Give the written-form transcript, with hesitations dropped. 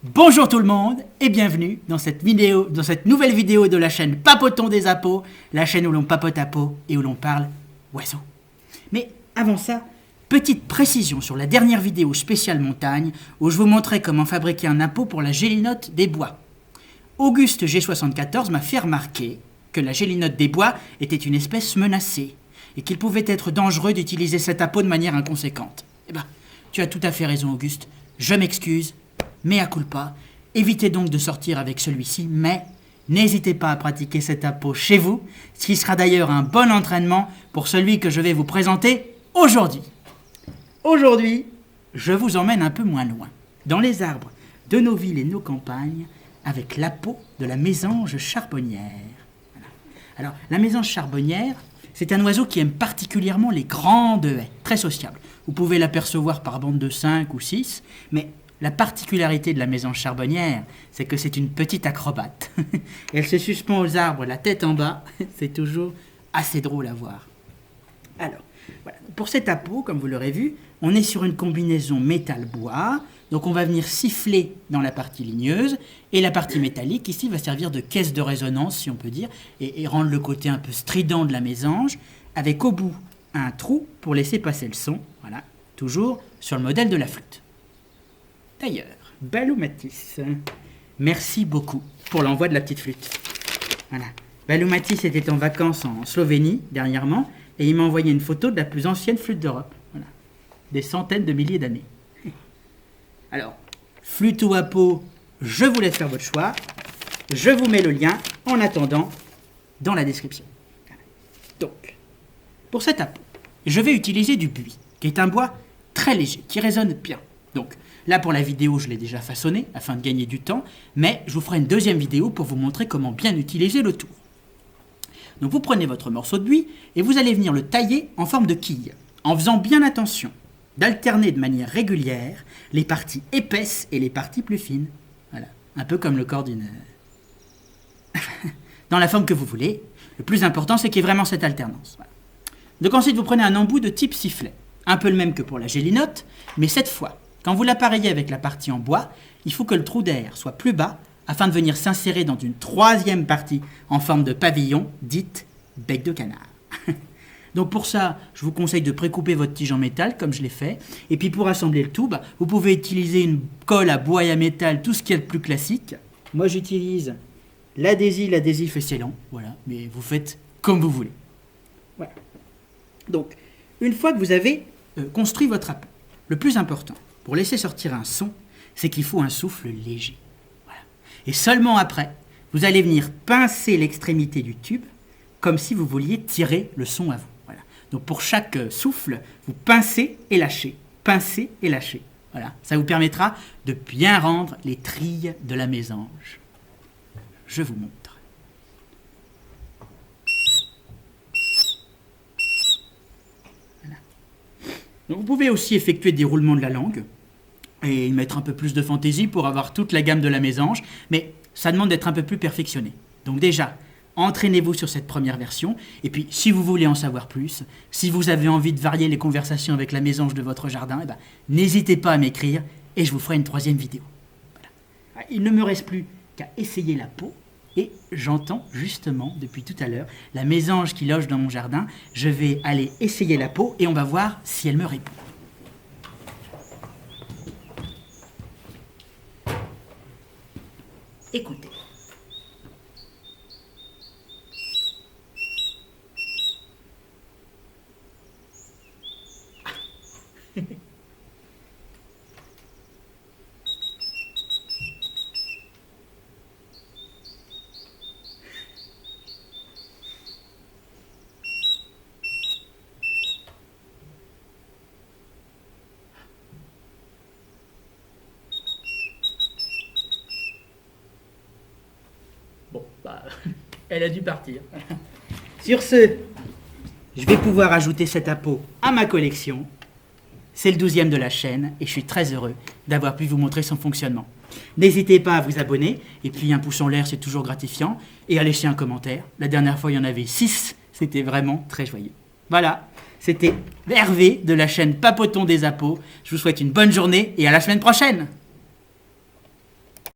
Bonjour tout le monde et bienvenue dans cette nouvelle vidéo de la chaîne Papotons des Appos, la chaîne où l'on papote à peau et où l'on parle oiseaux. Mais avant ça, petite précision sur la dernière vidéo spéciale montagne où je vous montrais comment fabriquer un appôt pour la gélinote des bois. Auguste G74 m'a fait remarquer que la gélinote des bois était une espèce menacée et qu'il pouvait être dangereux d'utiliser cet appôt de manière inconséquente. Eh ben, tu as tout à fait raison Auguste, je m'excuse. Mea culpa, évitez donc de sortir avec celui-ci, mais n'hésitez pas à pratiquer cet appôt chez vous, ce qui sera d'ailleurs un bon entraînement pour celui que je vais vous présenter aujourd'hui. Aujourd'hui, je vous emmène un peu moins loin, dans les arbres de nos villes et nos campagnes, avec l'appôt de la mésange charbonnière. Voilà. Alors, la mésange charbonnière, c'est un oiseau qui aime particulièrement les grandes haies, très sociable. Vous pouvez l'apercevoir par bande de 5 ou 6, mais la particularité de la mésange charbonnière, c'est que c'est une petite acrobate. Elle se suspend aux arbres, la tête en bas. C'est toujours assez drôle à voir. Alors, voilà. Pour cet appôt, comme vous l'aurez vu, on est sur une combinaison métal-bois. Donc on va venir siffler dans la partie ligneuse. Et la partie métallique, ici, va servir de caisse de résonance, si on peut dire, et rendre le côté un peu strident de la mésange, avec au bout un trou pour laisser passer le son. Voilà, toujours sur le modèle de la flûte. D'ailleurs, Balou Matisse, merci beaucoup pour l'envoi de la petite flûte. Voilà. Balou Matisse était en vacances en Slovénie dernièrement et il m'a envoyé une photo de la plus ancienne flûte d'Europe. Voilà. Des centaines de milliers d'années. Alors, flûte ou appôt, je vous laisse faire votre choix. Je vous mets le lien en attendant dans la description. Donc, pour cet appôt, je vais utiliser du buis, qui est un bois très léger, qui résonne bien. Donc, là, pour la vidéo, je l'ai déjà façonné afin de gagner du temps, mais je vous ferai une deuxième vidéo pour vous montrer comment bien utiliser le tour. Donc, vous prenez votre morceau de buis et vous allez venir le tailler en forme de quille, en faisant bien attention d'alterner de manière régulière les parties épaisses et les parties plus fines. Voilà, un peu comme le corps d'une... dans la forme que vous voulez. Le plus important, c'est qu'il y ait vraiment cette alternance. Voilà. Donc ensuite, vous prenez un embout de type sifflet, un peu le même que pour la gélinote, mais cette fois, quand vous l'appareillez avec la partie en bois, il faut que le trou d'air soit plus bas afin de venir s'insérer dans une troisième partie en forme de pavillon, dite bec de canard. Donc pour ça, je vous conseille de précouper votre tige en métal, comme je l'ai fait. Et puis pour assembler le tout, vous pouvez utiliser une colle à bois et à métal, tout ce qui est le plus classique. Moi j'utilise l'adhésif et scellon, voilà, mais vous faites comme vous voulez. Voilà. Donc, une fois que vous avez construit votre appôt, le plus important, pour laisser sortir un son, c'est qu'il faut un souffle léger. Voilà. Et seulement après, vous allez venir pincer l'extrémité du tube, comme si vous vouliez tirer le son à vous. Voilà. Donc pour chaque souffle, vous pincez et lâchez. Pincez et lâchez. Voilà. Ça vous permettra de bien rendre les trilles de la mésange. Je vous montre. Donc vous pouvez aussi effectuer des roulements de la langue et mettre un peu plus de fantaisie pour avoir toute la gamme de la mésange, mais ça demande d'être un peu plus perfectionné. Donc déjà, entraînez-vous sur cette première version, et puis si vous voulez en savoir plus, si vous avez envie de varier les conversations avec la mésange de votre jardin, n'hésitez pas à m'écrire et je vous ferai une troisième vidéo. Voilà. Il ne me reste plus qu'à essayer l'appôt. Et j'entends justement, depuis tout à l'heure, la mésange qui loge dans mon jardin. Je vais aller essayer l'appôt et on va voir si elle me répond. Écoutez. Bon, elle a dû partir. Sur ce, je vais pouvoir ajouter cet appôt à ma collection. C'est le 12e de la chaîne et je suis très heureux d'avoir pu vous montrer son fonctionnement. N'hésitez pas à vous abonner, et puis un pouce en l'air, c'est toujours gratifiant, et à laisser un commentaire. La dernière fois, il y en avait 6, c'était vraiment très joyeux. Voilà, c'était Hervé de la chaîne Papotons des Appos. Je vous souhaite une bonne journée et à la semaine prochaine.